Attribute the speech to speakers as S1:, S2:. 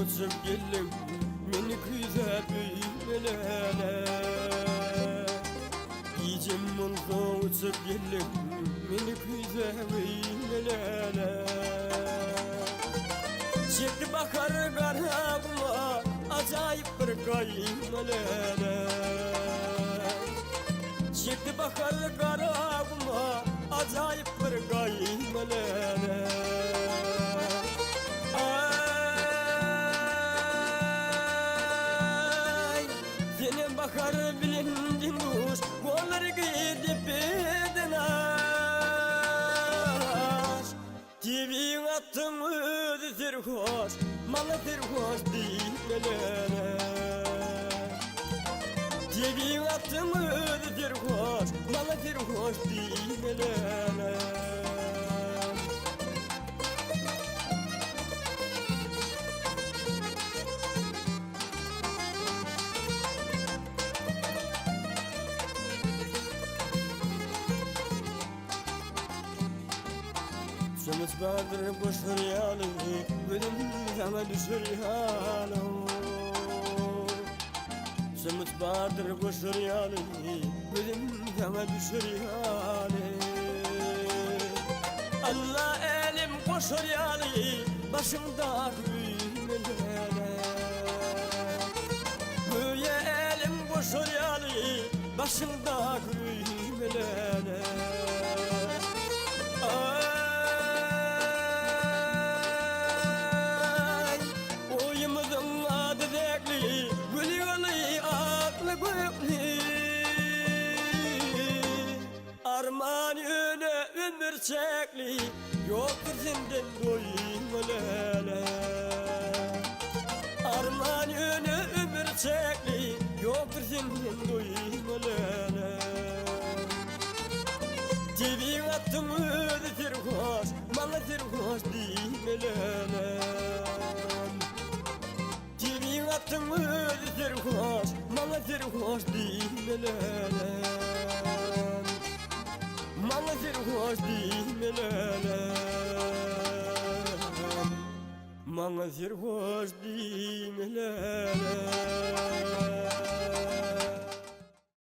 S1: uçup gelin meni güzel büyümelere. Gecem mulda uçup gelin meni güzel büyümelere. Çekti bakar garabıma acayip bir kaymelere. Çekti bakar garabıma acayip bir kaymelere. Yine bakar bilindin kuş kolları gidip edin aş. Tibin attın ödüdür hoş malıdır hoş değillere. Tibin attın ödüdür hoş malıdır hoş değillere. Şömüt vardır boş hıryalı benim zama düşür yalı. Şömüt vardır boş hıryalı benim zama düşür yalı. Allah elim boş hıryalı başımda gülmelere. Güye elim boş hıryalı başımda gülmelere. Arman yöne ömür çekli yoktur senden doymalele. Arman yöne ömür çekli yoktur senden doymalele. Tibin attın ödüdür hoş malıdır hoş değmelele. Tibin attın ödüdür hoş malıdır hoş değmelele. Malıdır hoş değmelele. Malıdır hoş değmelele.